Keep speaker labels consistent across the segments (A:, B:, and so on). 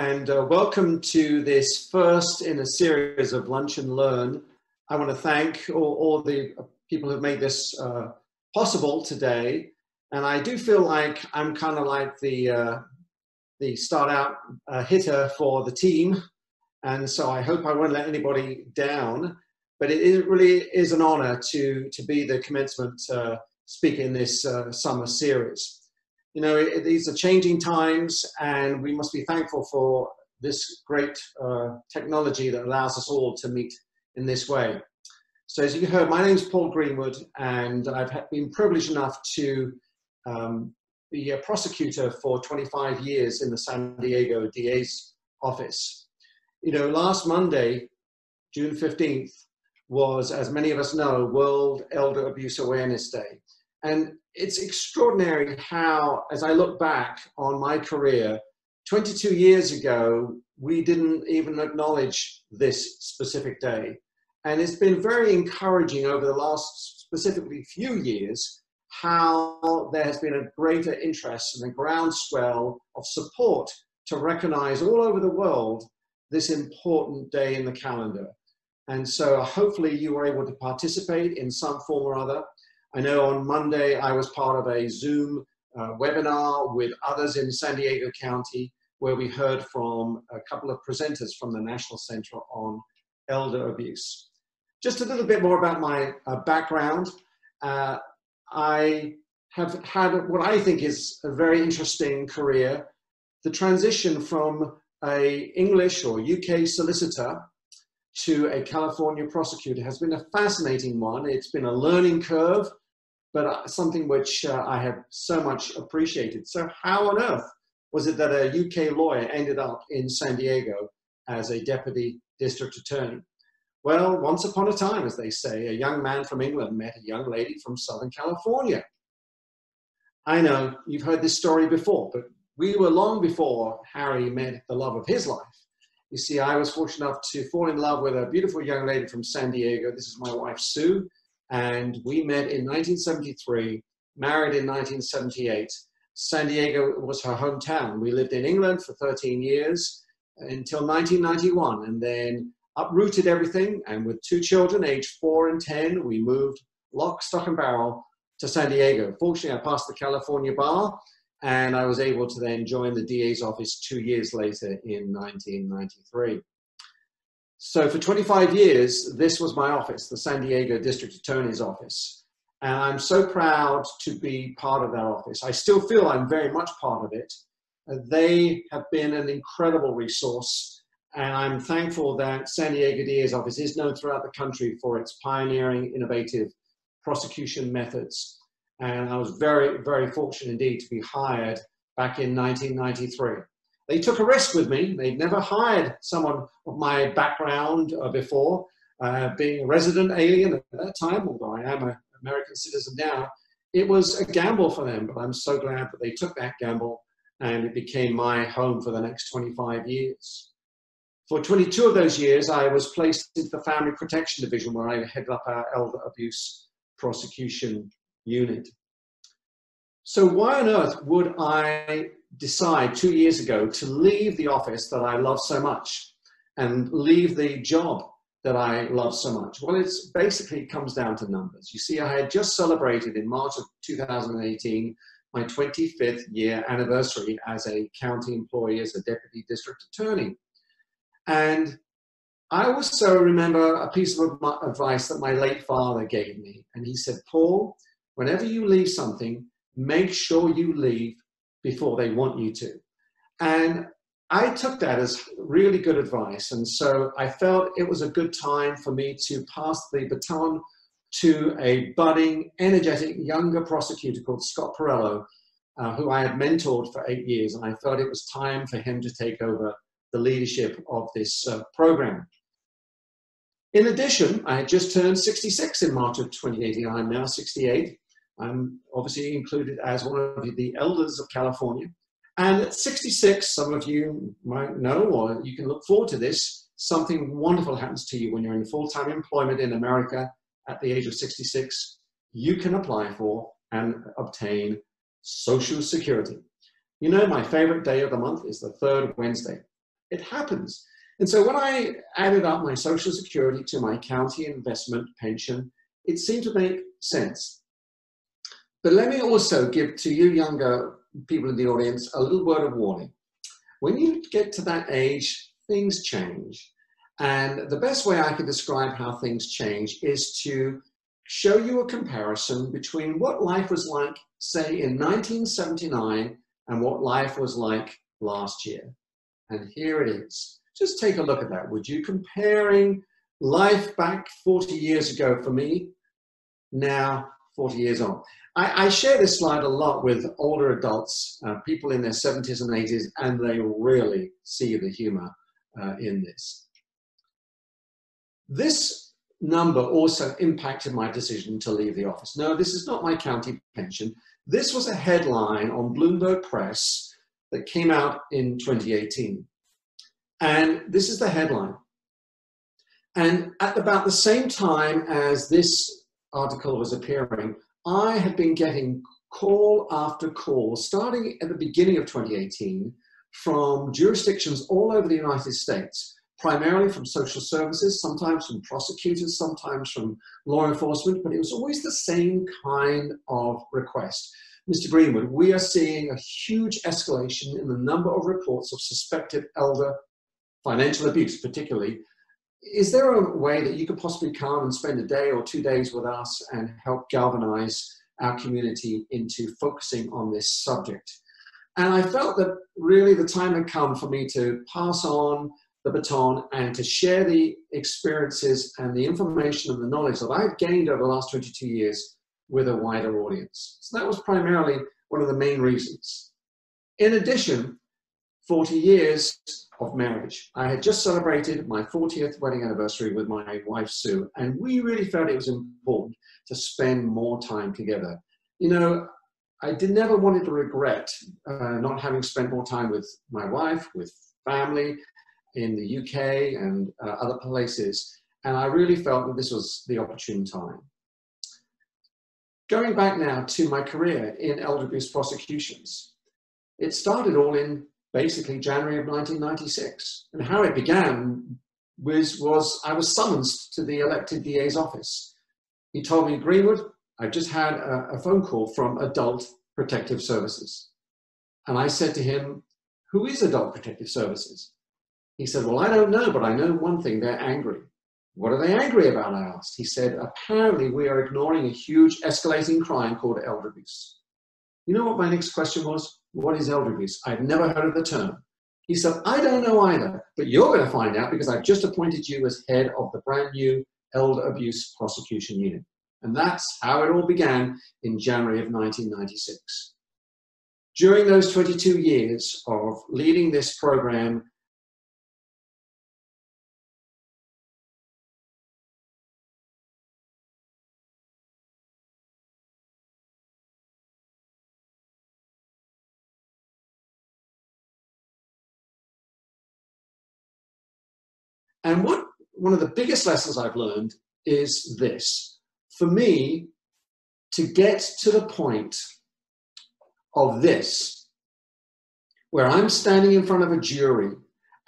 A: and welcome to this first in a series of Lunch and Learn. I want to thank all the people who've made this possible today, and I do feel like I'm kind of like the start out hitter for the team, and so I hope I won't let anybody down, but it really is an honor to be the commencement speaker in this summer series. You know, these are changing times, and we must be thankful for this great technology that allows us all to meet in this way. So as you heard, my name is Paul Greenwood, and I've been privileged enough to be a prosecutor for 25 years in the San Diego DA's office. You know, last Monday, June 15th, was, as many of us know, World Elder Abuse Awareness Day. And it's extraordinary how, as I look back on my career, 22 years ago, we didn't even acknowledge this specific day. And it's been very encouraging over the last specifically few years, how there has been a greater interest and a groundswell of support to recognize all over the world this important day in the calendar. And so hopefully you were able to participate in some form or other. I know on Monday I was part of a Zoom webinar with others in San Diego County, where we heard from a couple of presenters from the National Center on Elder Abuse. Just a little bit more about my background. I have had what I think is a very interesting career. The transition from an English or UK solicitor to a California prosecutor has been a fascinating one. It's been a learning curve, but something which I have so much appreciated. So how on earth was it that a UK lawyer ended up in San Diego as a deputy district attorney? Well, once upon a time, as they say, a young man from England met a young lady from Southern California. I know you've heard this story before, but we were long before Harry met the love of his life. You see, I was fortunate enough to fall in love with a beautiful young lady from San Diego. This is my wife, Sue, and we met in 1973, married in 1978. San Diego was her hometown. We lived in England for 13 years until 1991, and then uprooted everything, and with 2 children, aged 4 and 10, we moved lock, stock, and barrel to San Diego. Fortunately, I passed the California bar, and I was able to then join the DA's office 2 years later in 1993. So for 25 years, this was my office, the San Diego District Attorney's Office. And I'm so proud to be part of that office. I still feel I'm very much part of it. They have been an incredible resource, and I'm thankful that San Diego DA's office is known throughout the country for its pioneering, innovative prosecution methods. And I was very, very fortunate indeed to be hired back in 1993. They took a risk with me. They'd never hired someone of my background before, being a resident alien at that time, although I am an American citizen now. It was a gamble for them, but I'm so glad that they took that gamble, and it became my home for the next 25 years. For 22 of those years, I was placed into the Family Protection Division, where I headed up our Elder Abuse Prosecution Unit. So why on earth would I decide 2 years ago to leave the office that I love so much and leave the job that I love so much? Well, it's basically comes down to numbers. You see, I had just celebrated in March of 2018 my 25th year anniversary as a county employee, as a deputy district attorney. And I also remember a piece of advice that my late father gave me. And he said, Paul, whenever you leave something, make sure you leave before they want you to. And I took that as really good advice. And so I felt it was a good time for me to pass the baton to a budding, energetic, younger prosecutor called Scott Perello, who I had mentored for 8 years. And I felt it was time for him to take over the leadership of this program. In addition, I had just turned 66 in March of 2018. I'm now 68. I'm obviously included as one of the elders of California. And at 66, some of you might know, or you can look forward to this, something wonderful happens to you when you're in full-time employment in America at the age of 66. You can apply for and obtain Social Security. You know, my favorite day of the month is the third Wednesday. It happens. And so when I added up my Social Security to my county investment pension, it seemed to make sense. But let me also give to you younger people in the audience a little word of warning. When you get to that age, things change. And the best way I can describe how things change is to show you a comparison between what life was like, say, in 1979 and what life was like last year. And here it is. Just take a look at that. Would you comparing life back 40 years ago for me, now 40 years on? I share this slide a lot with older adults, people in their 70s and 80s, and they really see the humor in this. This number also impacted my decision to leave the office. No, this is not my county pension. This was a headline on Bloomberg Press that came out in 2018. And this is the headline. And at about the same time as this article was appearing, I had been getting call after call, starting at the beginning of 2018, from jurisdictions all over the United States, primarily from social services, sometimes from prosecutors, sometimes from law enforcement, but it was always the same kind of request. Mr. Greenwood, we are seeing a huge escalation in the number of reports of suspected elder financial abuse, particularly. Is there a way that you could possibly come and spend a day or 2 days with us and help galvanize our community into focusing on this subject? And I felt that really the time had come for me to pass on the baton and to share the experiences and the information and the knowledge that I had gained over the last 22 years with a wider audience. So that was primarily one of the main reasons. In addition, 40 years of marriage. I had just celebrated my 40th wedding anniversary with my wife, Sue, and we really felt it was important to spend more time together. You know, I never wanted to regret not having spent more time with my wife, with family in the UK and other places, and I really felt that this was the opportune time. Going back now to my career in elder abuse prosecutions, it started all in basically January of 1996. And how it began was I was summoned to the elected DA's office. He told me, Greenwood, I've just had a phone call from Adult Protective Services. And I said to him, who is Adult Protective Services? He said, well, I don't know, but I know one thing, they're angry. What are they angry about, I asked. He said, apparently we are ignoring a huge escalating crime called elder abuse. You know what my next question was? What is elder abuse? I've never heard of the term. He said, I don't know either, but you're going to find out because I've just appointed you as head of the brand new Elder Abuse Prosecution Unit. And that's how it all began in January of 1996. During those 22 years of leading this program, and one of the biggest lessons I've learned is this. For me, to get to the point of this, where I'm standing in front of a jury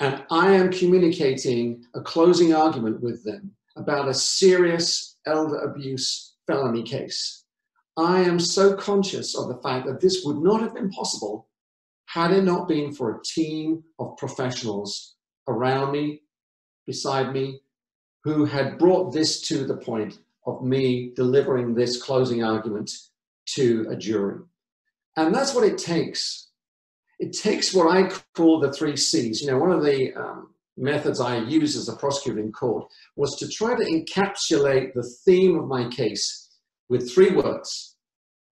A: and I am communicating a closing argument with them about a serious elder abuse felony case, I am so conscious of the fact that this would not have been possible had it not been for a team of professionals around me, beside me, who had brought this to the point of me delivering this closing argument to a jury. And that's what it takes. It takes what I call the 3 C's. You know, one of the methods I use as a prosecutor in court was to try to encapsulate the theme of my case with 3 words,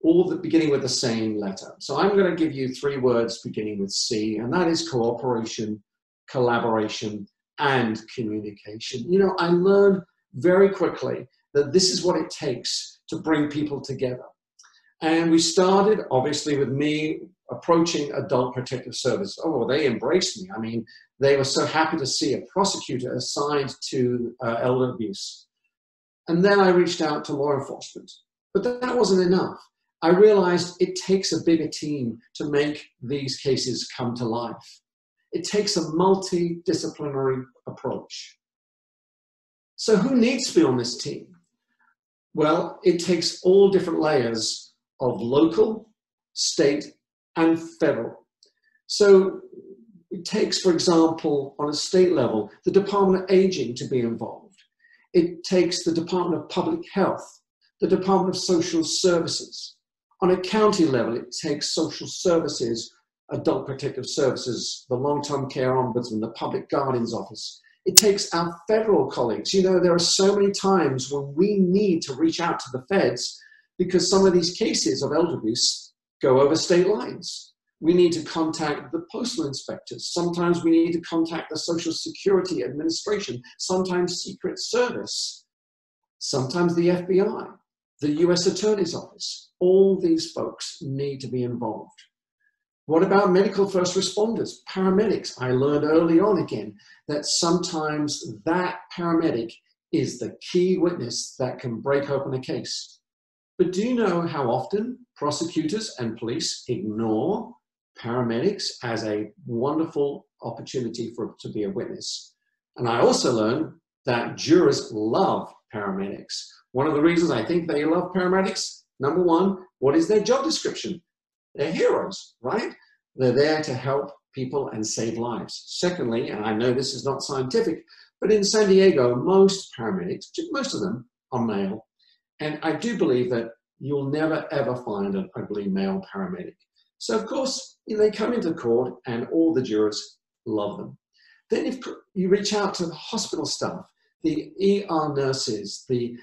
A: all beginning with the same letter. So I'm going to give you 3 words beginning with C, and that is cooperation, collaboration, and communication. You know, I learned very quickly that this is what it takes to bring people together. And we started, obviously, with me approaching Adult Protective Service. Oh, they embraced me. I mean, they were so happy to see a prosecutor assigned to elder abuse. And then I reached out to law enforcement. But that wasn't enough. I realized it takes a bigger team to make these cases come to life. It takes a multidisciplinary approach. So who needs to be on this team? Well, it takes all different layers of local, state, and federal. So it takes, for example, on a state level, the Department of Aging to be involved. It takes the Department of Public Health, the Department of Social Services. On a county level, it takes social services, adult protective services, the long-term care ombudsman, the public guardian's office. It takes our federal colleagues. You know, there are so many times when we need to reach out to the feds because some of these cases of elder abuse go over state lines. We need to contact the postal inspectors. Sometimes we need to contact the Social Security Administration, sometimes Secret Service, sometimes the FBI, the US Attorney's Office. All these folks need to be involved. What about medical first responders, paramedics? I learned early on again that sometimes that paramedic is the key witness that can break open a case. But do you know how often prosecutors and police ignore paramedics as a wonderful opportunity to be a witness? And I also learned that jurors love paramedics. One of the reasons I think they love paramedics, number one, what is their job description? They're heroes, right? They're there to help people and save lives. Secondly, and I know this is not scientific, but in San Diego, most paramedics, most of them are male. And I do believe that you'll never ever find an ugly male paramedic. So of course, they come into court and all the jurors love them. Then if you reach out to the hospital staff, the ER nurses, the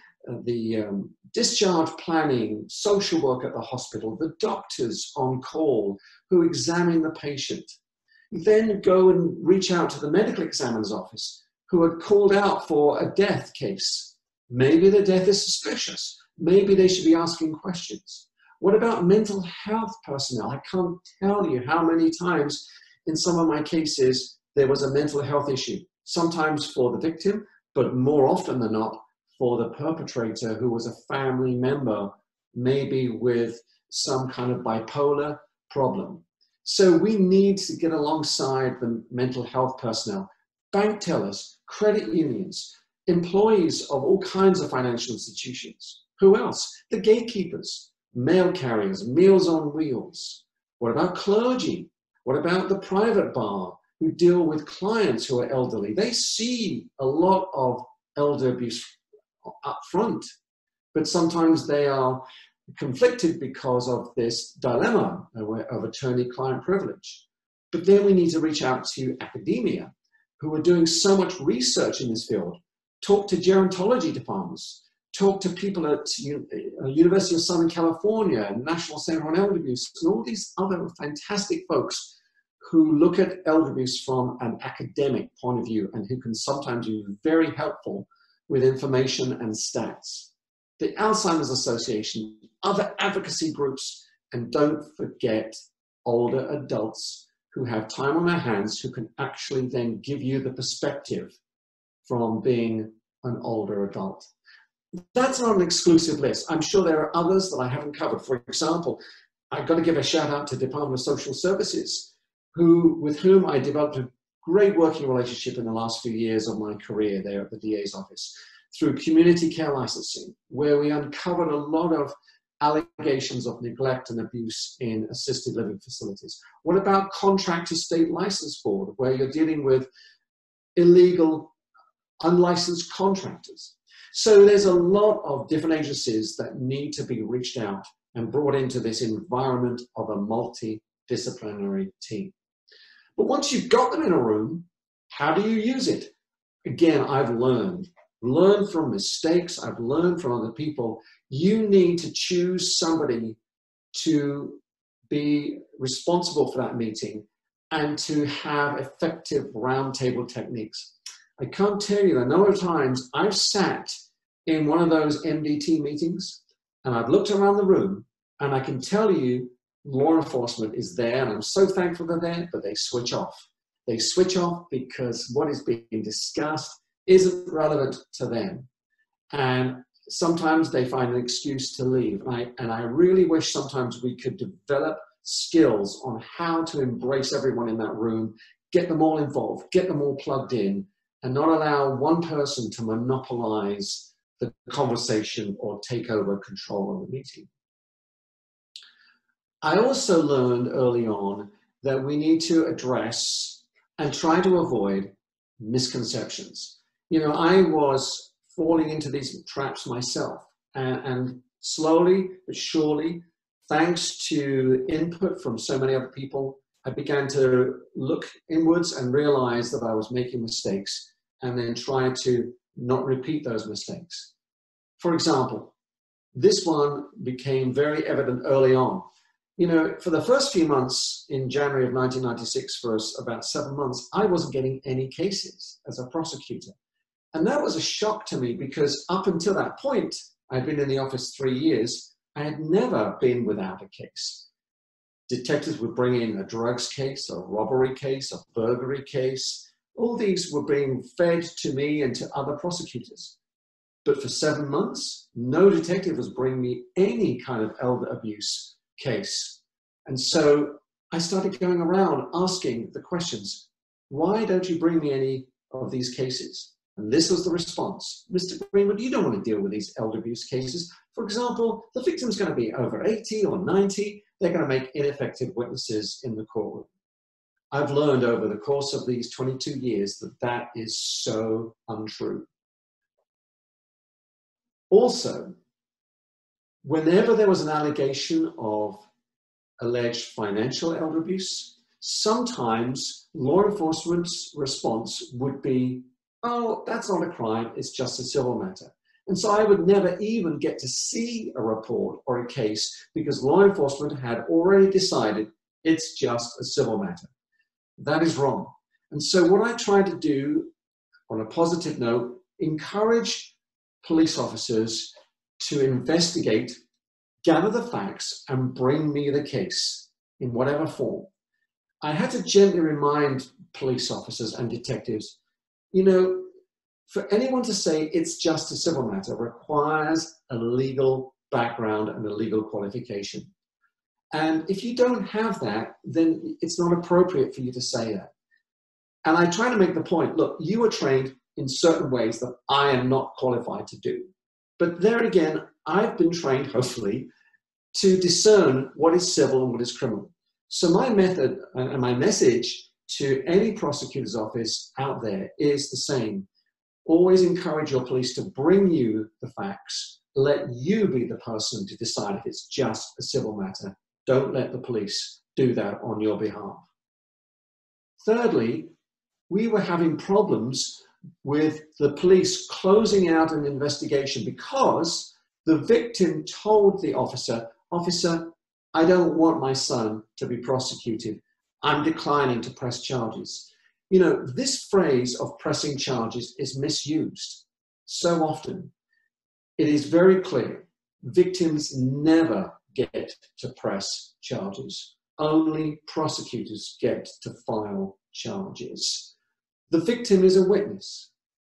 A: discharge planning, social work at the hospital, the doctors on call who examine the patient. Then go and reach out to the medical examiner's office who are called out for a death case. Maybe the death is suspicious. Maybe they should be asking questions. What about mental health personnel? I can't tell you how many times in some of my cases there was a mental health issue, sometimes for the victim, but more often than not for the perpetrator who was a family member, maybe with some kind of bipolar problem. So we need to get alongside the mental health personnel, bank tellers, credit unions, employees of all kinds of financial institutions. Who else? The gatekeepers, mail carriers, Meals on Wheels. What about clergy? What about the private bar who deal with clients who are elderly? They see a lot of elder abuse up front, but sometimes they are conflicted because of this dilemma of attorney-client privilege. But then we need to reach out to academia who are doing so much research in this field. Talk to gerontology departments, talk to people at University of Southern California, National Center on Elder Abuse, and all these other fantastic folks who look at elder abuse from an academic point of view and who can sometimes be very helpful with information and stats. The Alzheimer's Association, other advocacy groups, and don't forget older adults who have time on their hands who can actually then give you the perspective from being an older adult. That's not an exclusive list. I'm sure there are others that I haven't covered. For example, I've got to give a shout out to Department of Social Services, with whom I developed a great working relationship in the last few years of my career there at the DA's office, through community care licensing, where we uncovered a lot of allegations of neglect and abuse in assisted living facilities. What about contract to state license board, where you're dealing with illegal, unlicensed contractors? So there's a lot of different agencies that need to be reached out and brought into this environment of a multidisciplinary team. But once you've got them in a room, how do you use it? Again, I've learned from mistakes. I've learned from other people. You need to choose somebody to be responsible for that meeting and to have effective roundtable techniques. I can't tell you the number of times I've sat in one of those MDT meetings and I've looked around the room and I can tell you law enforcement is there and I'm so thankful they're there, but they switch off. They switch off because what is being discussed isn't relevant to them. And sometimes they find an excuse to leave. And I really wish sometimes we could develop skills on how to embrace everyone in that room, get them all involved, get them all plugged in, and not allow one person to monopolize the conversation or take over control of the meeting. I also learned early on that we need to address and try to avoid misconceptions. You know, I was falling into these traps myself, and slowly but surely, thanks to input from so many other people, I began to look inwards and realize that I was making mistakes and then try to not repeat those mistakes. For example, this one became very evident early on. You know, for the first few months in January of 1996, for about 7 months, I wasn't getting any cases as a prosecutor. And that was a shock to me because up until that point, I'd been in the office 3 years, I had never been without a case. Detectives would bring in a drugs case, a robbery case, a burglary case. All these were being fed to me and to other prosecutors. But for 7 months, no detective was bringing me any kind of elder abuse case. And so I started going around asking the questions, why don't you bring me any of these cases? And this was the response. Mr. Greenwood, you don't want to deal with these elder abuse cases. For example, the victim's going to be over 80 or 90. They're going to make ineffective witnesses in the courtroom. I've learned over the course of these 22 years that that is so untrue. Also, whenever there was an allegation of alleged financial elder abuse, sometimes law enforcement's response would be, oh, that's not a crime, it's just a civil matter. And so I would never even get to see a report or a case because law enforcement had already decided it's just a civil matter. That is wrong. And so what I try to do, on a positive note, encourage police officers to investigate, gather the facts, and bring me the case in whatever form. I had to gently remind police officers and detectives, you know, for anyone to say it's just a civil matter requires a legal background and a legal qualification. And if you don't have that, then it's not appropriate for you to say that. And I try to make the point, look, you were trained in certain ways that I am not qualified to do. But there again, I've been trained, hopefully, to discern what is civil and what is criminal. So my method and my message to any prosecutor's office out there is the same. Always encourage your police to bring you the facts. Let you be the person to decide if it's just a civil matter. Don't let the police do that on your behalf. Thirdly, we were having problems with the police closing out an investigation because the victim told the officer, "Officer, I don't want my son to be prosecuted. I'm declining to press charges." You know, this phrase of pressing charges is misused so often. It is very clear. Victims never get to press charges. Only prosecutors get to file charges. The victim is a witness.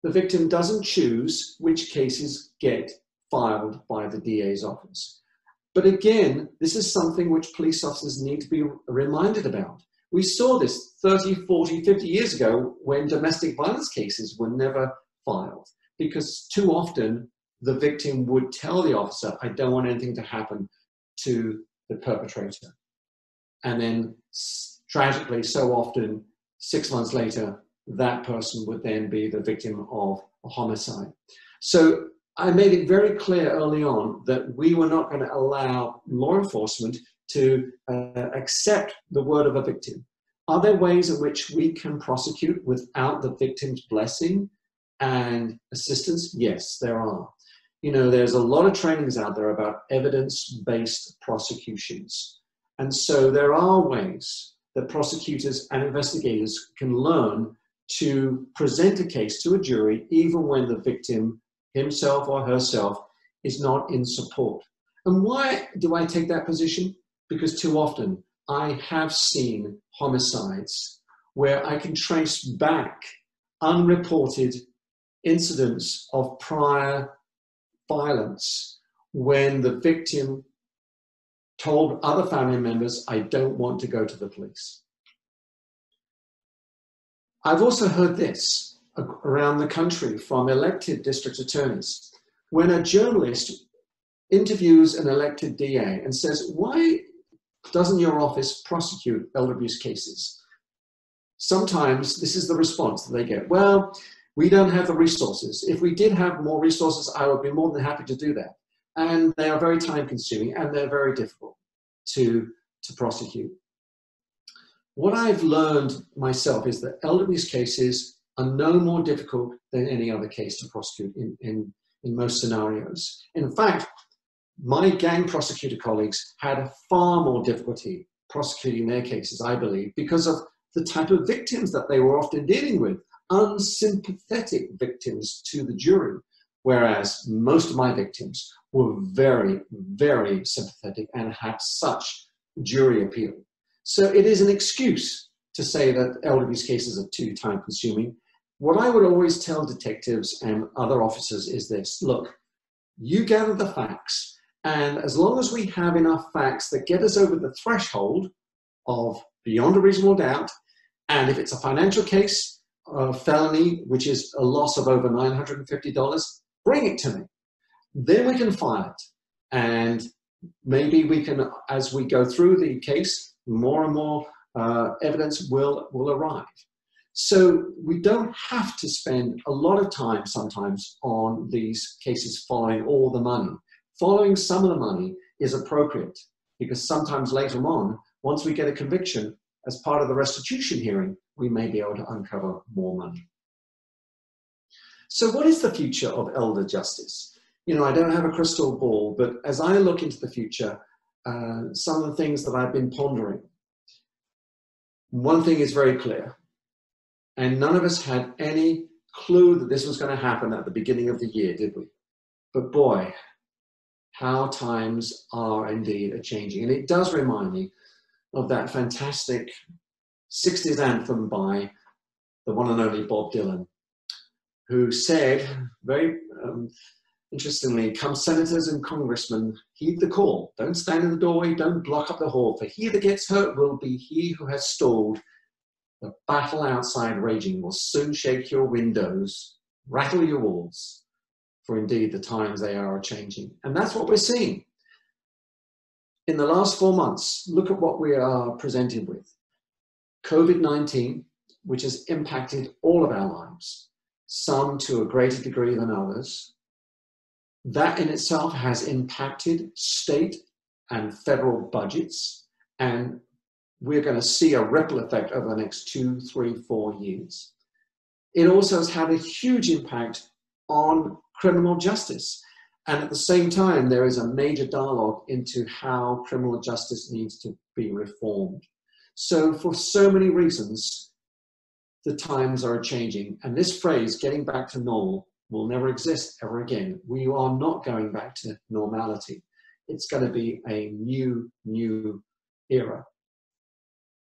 A: The victim doesn't choose which cases get filed by the DA's office. But again, this is something which police officers need to be reminded about. We saw this 30, 40, 50 years ago when domestic violence cases were never filed because too often the victim would tell the officer, "I don't want anything to happen to the perpetrator." And then tragically, so often, 6 months later, that person would then be the victim of a homicide. So I made it very clear early on that we were not going to allow law enforcement to accept the word of a victim. Are there ways in which we can prosecute without the victim's blessing and assistance? Yes, there are. You know, there's a lot of trainings out there about evidence-based prosecutions. And so there are ways that prosecutors and investigators can learn to present a case to a jury even when the victim himself or herself is not in support. And why do I take that position? Because too often I have seen homicides where I can trace back unreported incidents of prior violence when the victim told other family members, "I don't want to go to the police." I've also heard this around the country from elected district attorneys. When a journalist interviews an elected DA and says, why doesn't your office prosecute elder abuse cases? Sometimes this is the response that they get. Well, we don't have the resources. If we did have more resources, I would be more than happy to do that. And they are very time consuming and they're very difficult to prosecute. What I've learned myself is that elder abuse cases are no more difficult than any other case to prosecute in most scenarios. In fact, my gang prosecutor colleagues had far more difficulty prosecuting their cases, I believe, because of the type of victims that they were often dealing with, unsympathetic victims to the jury, whereas most of my victims were very, very sympathetic and had such jury appeal. So it is an excuse to say that elder abuse cases are too time consuming. What I would always tell detectives and other officers is this: look, you gather the facts, and as long as we have enough facts that get us over the threshold of beyond a reasonable doubt, and if it's a financial case, a felony, which is a loss of over $950, bring it to me. Then we can file it. And maybe we can, as we go through the case, more and more evidence will arrive. So we don't have to spend a lot of time sometimes on these cases following all the money. Following some of the money is appropriate because sometimes later on, once we get a conviction as part of the restitution hearing, we may be able to uncover more money. So what is the future of elder justice? You know, I don't have a crystal ball, but as I look into the future, some of the things that I've been pondering, one thing is very clear, and none of us had any clue that this was going to happen at the beginning of the year, did we? But boy, how times are indeed a-changing. And it does remind me of that fantastic 60s anthem by the one and only Bob Dylan, who said, very interestingly, come senators and congressmen, heed the call. Don't stand in the doorway, don't block up the hall, for he that gets hurt will be he who has stalled. The battle outside raging will soon shake your windows, rattle your walls, for indeed the times they are changing. And that's what we're seeing. In the last 4 months, look at what we are presented with. COVID-19, which has impacted all of our lives, some to a greater degree than others. That in itself has impacted state and federal budgets, and we're going to see a ripple effect over the next 2, 3, 4 years. It also has had a huge impact on criminal justice. And at the same time, there is a major dialogue into how criminal justice needs to be reformed. So for so many reasons, the times are changing. And this phrase, getting back to normal, will never exist ever again. We are not going back to normality. It's going to be a new era.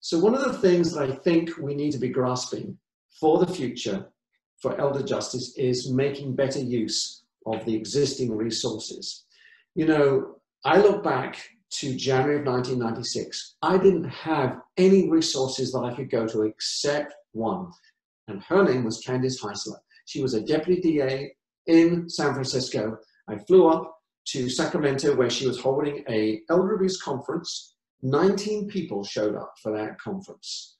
A: So one of the things that I think we need to be grasping for the future for elder justice is making better use of the existing resources. You know, I look back to January of 1996. I didn't have any resources that I could go to except one, and her name was Candice Heisler. She was a deputy DA in San Francisco. I flew up to Sacramento where she was holding an elder abuse conference. 19 people showed up for that conference.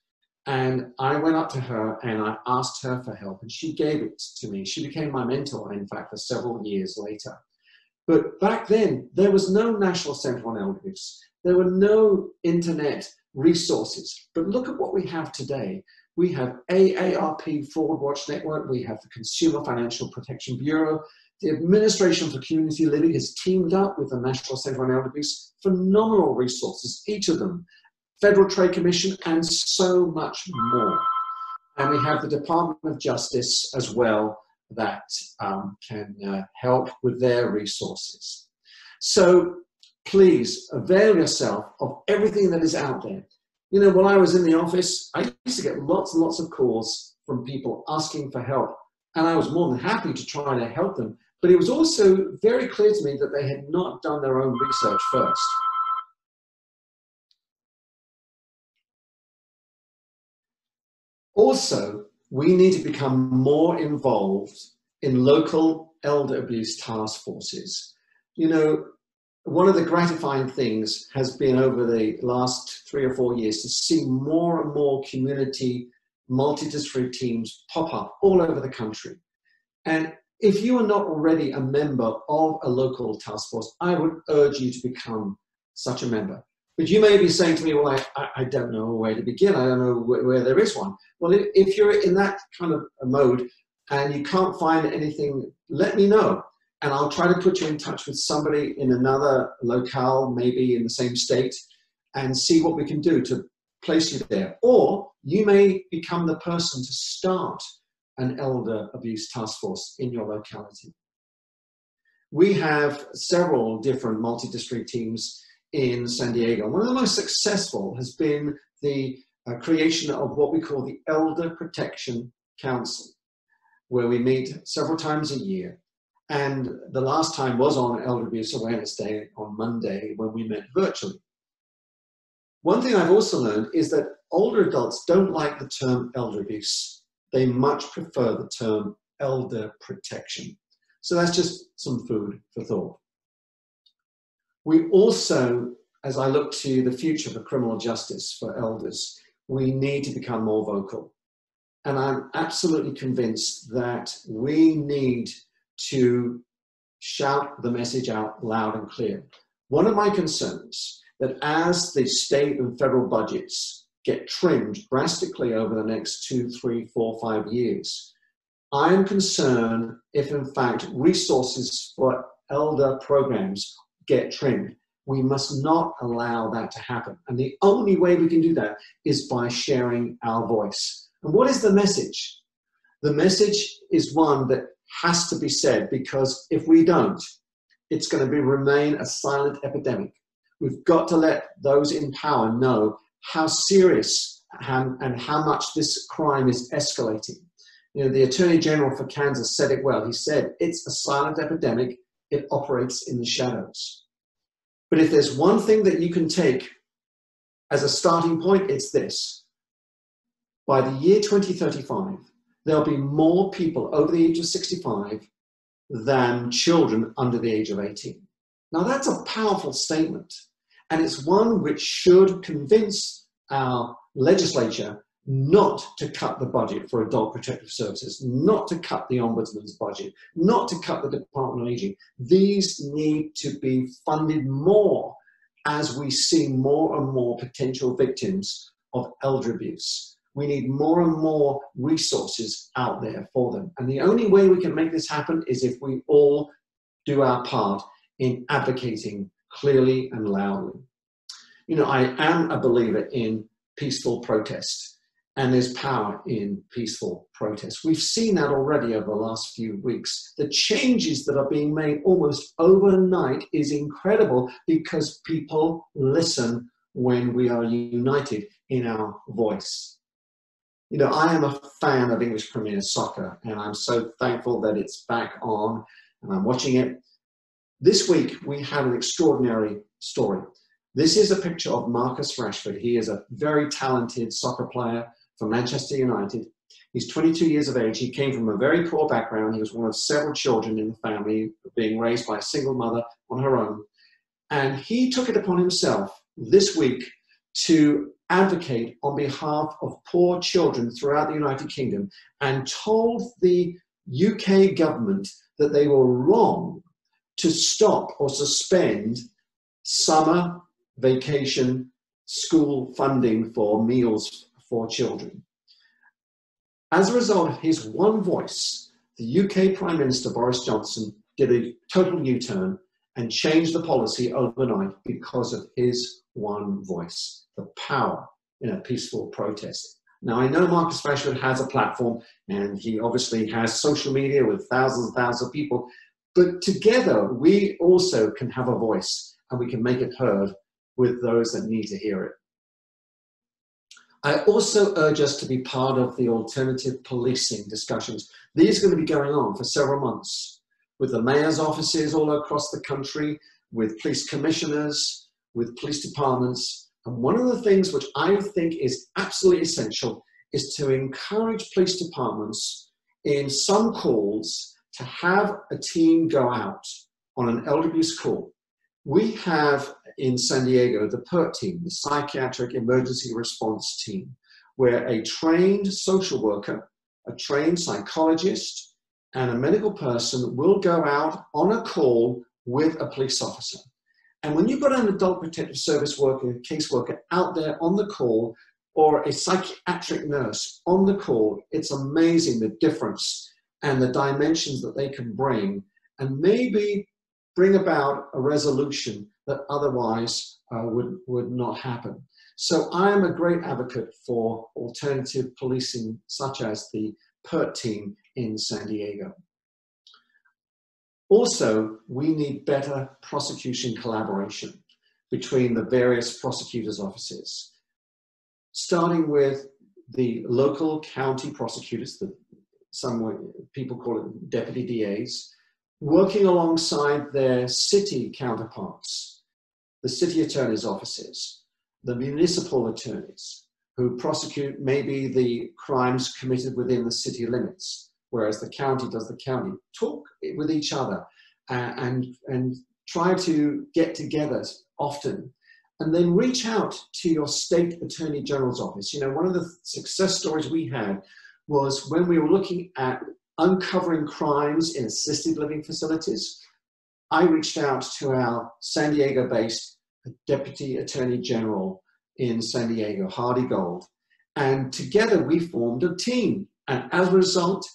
A: And I went up to her and I asked her for help, and she gave it to me. She became my mentor, in fact, for several years later. But back then, there was no National Center on Elder Abuse. There were no internet resources. But look at what we have today. We have AARP Fraud Watch Network. We have the Consumer Financial Protection Bureau. The Administration for Community Living has teamed up with the National Center on Elder Abuse. Phenomenal resources, each of them. Federal Trade Commission, and so much more. And we have the Department of Justice as well that can help with their resources. So please avail yourself of everything that is out there. You know, when I was in the office, I used to get lots and lots of calls from people asking for help, and I was more than happy to try to help them. But it was also very clear to me that they had not done their own research first. Also, we need to become more involved in local elder abuse task forces. You know, one of the gratifying things has been over the last 3 or 4 years to see more and more community multidisciplinary teams pop up all over the country. And if you are not already a member of a local task force, I would urge you to become such a member. But you may be saying to me, well, I don't know where to begin. I don't know where there is one. Well, if you're in that kind of a mode and you can't find anything, let me know. And I'll try to put you in touch with somebody in another locale, maybe in the same state, and see what we can do to place you there. Or you may become the person to start an elder abuse task force in your locality. We have several different multidisciplinary teams in San Diego. One of the most successful has been the creation of what we call the Elder Protection Council, where we meet several times a year. And the last time was on Elder Abuse Awareness Day on Monday when we met virtually. One thing I've also learned is that older adults don't like the term elder abuse. They much prefer the term elder protection. So that's just some food for thought. We also, as I look to the future for criminal justice for elders, we need to become more vocal. And I'm absolutely convinced that we need to shout the message out loud and clear. One of my concerns that as the state and federal budgets get trimmed drastically over the next 2, 3, 4, 5 years, I am concerned if in fact resources for elder programs get trimmed. We must not allow that to happen. And the only way we can do that is by sharing our voice. And what is the message? The message is one that has to be said, because if we don't, it's going to remain a silent epidemic. We've got to let those in power know how serious and how much this crime is escalating. You know, the Attorney General for Kansas said it well. He said, it's a silent epidemic. It operates in the shadows. But if there's one thing that you can take as a starting point, it's this. By the year 2035, there'll be more people over the age of 65 than children under the age of 18. Now that's a powerful statement, and it's one which should convince our legislature not to cut the budget for adult protective services, not to cut the Ombudsman's budget, not to cut the Department of Aging. These need to be funded more as we see more and more potential victims of elder abuse. We need more and more resources out there for them. And the only way we can make this happen is if we all do our part in advocating clearly and loudly. You know, I am a believer in peaceful protest. And there's power in peaceful protest. We've seen that already over the last few weeks. The changes that are being made almost overnight is incredible because people listen when we are united in our voice. You know, I am a fan of English Premier Soccer, and I'm so thankful that it's back on and I'm watching it. This week, we had an extraordinary story. This is a picture of Marcus Rashford. He is a very talented soccer player for Manchester United. He's 22 years of age. He came from a very poor background. He was one of several children in the family being raised by a single mother on her own. And he took it upon himself this week to advocate on behalf of poor children throughout the United Kingdom and told the UK government that they were wrong to stop or suspend summer vacation school funding for meals for children. As a result of his one voice, the UK Prime Minister Boris Johnson did a total U-turn and changed the policy overnight because of his one voice, the power in a peaceful protest. Now, I know Marcus Rashford has a platform and he obviously has social media with thousands and thousands of people, but together we also can have a voice and we can make it heard with those that need to hear it. I also urge us to be part of the alternative policing discussions. These are going to be going on for several months with the mayor's offices all across the country, with police commissioners, with police departments. And one of the things which I think is absolutely essential is to encourage police departments in some calls to have a team go out on an elder abuse call. We have in San Diego the PERT team, the Psychiatric Emergency Response Team, where a trained social worker, a trained psychologist, and a medical person will go out on a call with a police officer. And when you've got an adult protective service worker, a caseworker out there on the call, or a psychiatric nurse on the call, it's amazing the difference and the dimensions that they can bring, and maybe bring about a resolution that otherwise would not happen. So I am a great advocate for alternative policing, such as the PERT team in San Diego. Also, we need better prosecution collaboration between the various prosecutors' offices, starting with the local county prosecutors, some people call it deputy DAs, working alongside their city counterparts, the city attorney's offices, the municipal attorneys who prosecute maybe the crimes committed within the city limits, whereas the county does the county. Talk with each other and try to get together often, and then reach out to your state attorney general's office. You know, one of the success stories we had was when we were looking at uncovering crimes in assisted living facilities. I reached out to our San Diego-based Deputy Attorney General in San Diego, Hardy Gold, and together we formed a team. And as a result,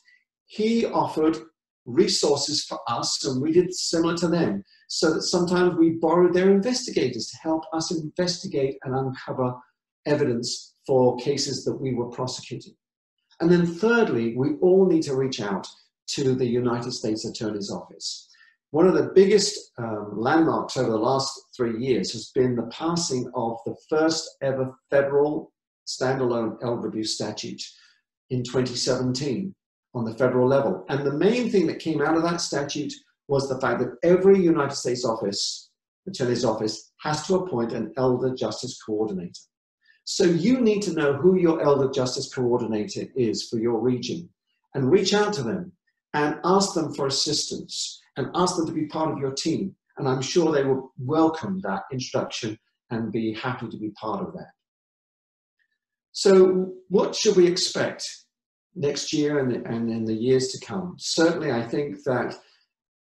A: he offered resources for us, and we did similar to them, so that sometimes we borrowed their investigators to help us investigate and uncover evidence for cases that we were prosecuting. And then thirdly, we all need to reach out to the United States Attorney's Office. One of the biggest landmarks over the last 3 years has been the passing of the first ever federal standalone elder abuse statute in 2017 on the federal level. And the main thing that came out of that statute was the fact that every United States Attorney's Office has to appoint an elder justice coordinator. So you need to know who your elder justice coordinator is for your region, and reach out to them and ask them for assistance and ask them to be part of your team. And I'm sure they will welcome that introduction and be happy to be part of that. So what should we expect next year and in the years to come? Certainly, I think that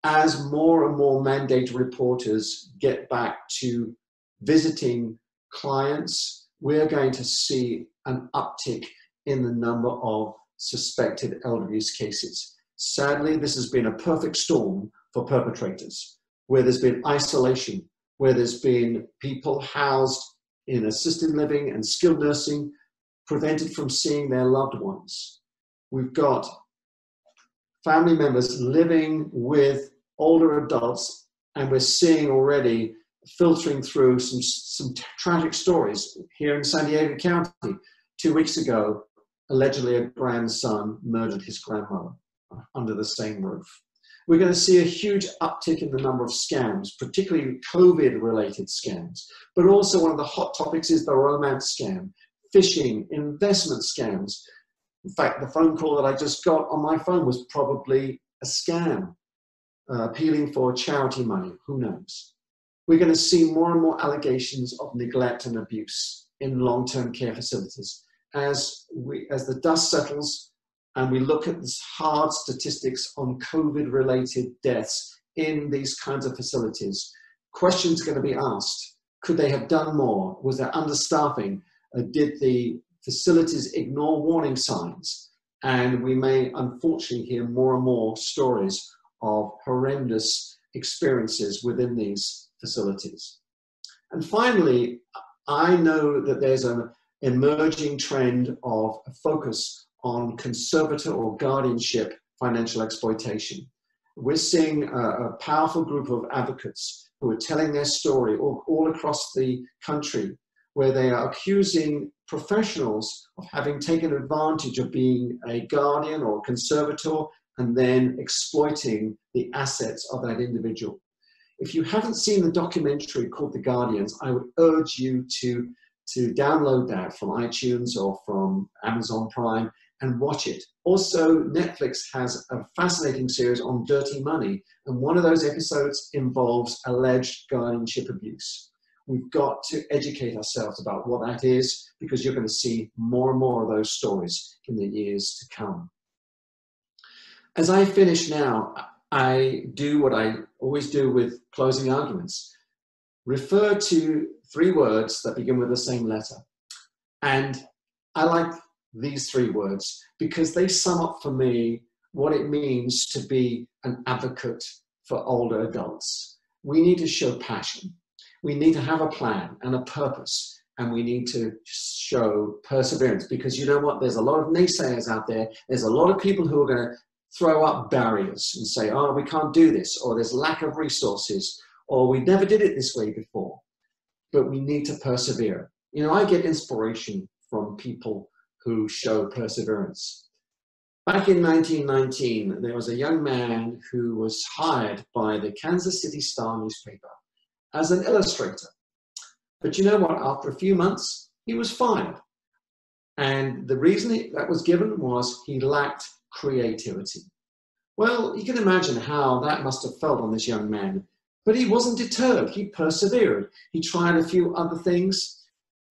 A: as more and more mandated reporters get back to visiting clients, we're going to see an uptick in the number of suspected elder abuse cases. Sadly, this has been a perfect storm for perpetrators, where there's been isolation, where there's been people housed in assisted living and skilled nursing, prevented from seeing their loved ones. We've got family members living with older adults, and we're seeing already filtering through some tragic stories here in San Diego County. 2 weeks ago, allegedly a grandson murdered his grandmother under the same roof. We're going to see a huge uptick in the number of scams, particularly COVID-related scams. But also one of the hot topics is the romance scam, phishing, investment scams. In fact, the phone call that I just got on my phone was probably a scam, appealing for charity money, who knows. We're going to see more and more allegations of neglect and abuse in long-term care facilities. As the dust settles and we look at this hard statistics on COVID-related deaths in these kinds of facilities, questions are going to be asked. Could they have done more? Was there understaffing? Did the facilities ignore warning signs? And we may unfortunately hear more and more stories of horrendous experiences within these facilities. And finally, I know that there's an emerging trend of a focus on conservator or guardianship financial exploitation. We're seeing a powerful group of advocates who are telling their story all across the country, where they are accusing professionals of having taken advantage of being a guardian or a conservator and then exploiting the assets of that individual. If you haven't seen the documentary called The Guardians, I would urge you to to download that from iTunes or from Amazon Prime and watch it. Also, Netflix has a fascinating series on dirty money, and one of those episodes involves alleged guardianship abuse. We've got to educate ourselves about what that is, because you're going to see more and more of those stories in the years to come. As I finish now, I do what I always do with closing arguments. Refer to 3 words that begin with the same letter. And I like these 3 words because they sum up for me what it means to be an advocate for older adults. We need to show passion. We need to have a plan and a purpose, and we need to show perseverance, because you know what? There's a lot of naysayers out there. There's a lot of people who are going to throw up barriers and say, oh, we can't do this, or there's lack of resources, or we never did it this way before. But we need to persevere. You know, I get inspiration from people who show perseverance. Back in 1919, there was a young man who was hired by the Kansas City Star newspaper as an illustrator. But you know what? After a few months, he was fired. And the reason that was given was he lacked creativity. Well, you can imagine how that must have felt on this young man. But he wasn't deterred. He persevered. He tried a few other things.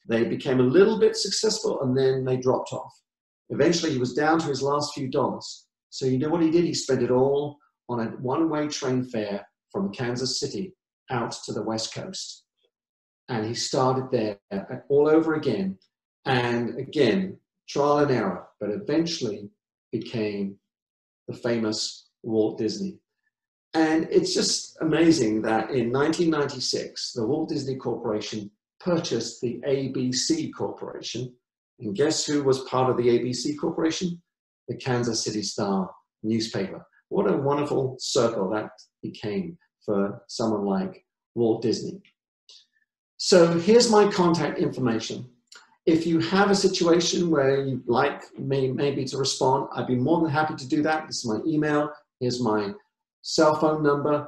A: They became a little bit successful, and then they dropped off. Eventually, he was down to his last few dollars. So you know what he did? He spent it all on a one-way train fare from Kansas City out to the West Coast. And he started there all over again. And again, trial and error, but eventually became the famous Walt Disney. And it's just amazing that in 1996, the Walt Disney Corporation purchased the ABC Corporation. And guess who was part of the ABC Corporation? The Kansas City Star newspaper. What a wonderful circle that became for someone like Walt Disney. So here's my contact information. If you have a situation where you'd like me maybe to respond, I'd be more than happy to do that. This is my email. Here's my cell phone number.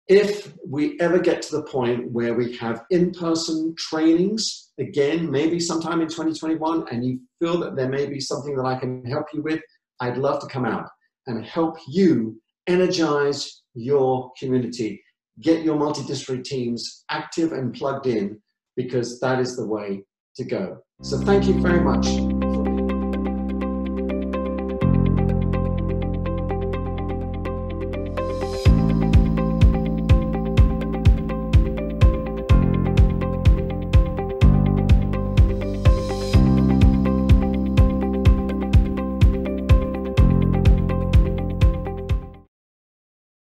A: If we ever get to the point where we have in-person trainings, again, maybe sometime in 2021, and you feel that there may be something that I can help you with, I'd love to come out and help you energize your community, get your multidisciplinary teams active and plugged in, because that is the way to go. So thank you very much.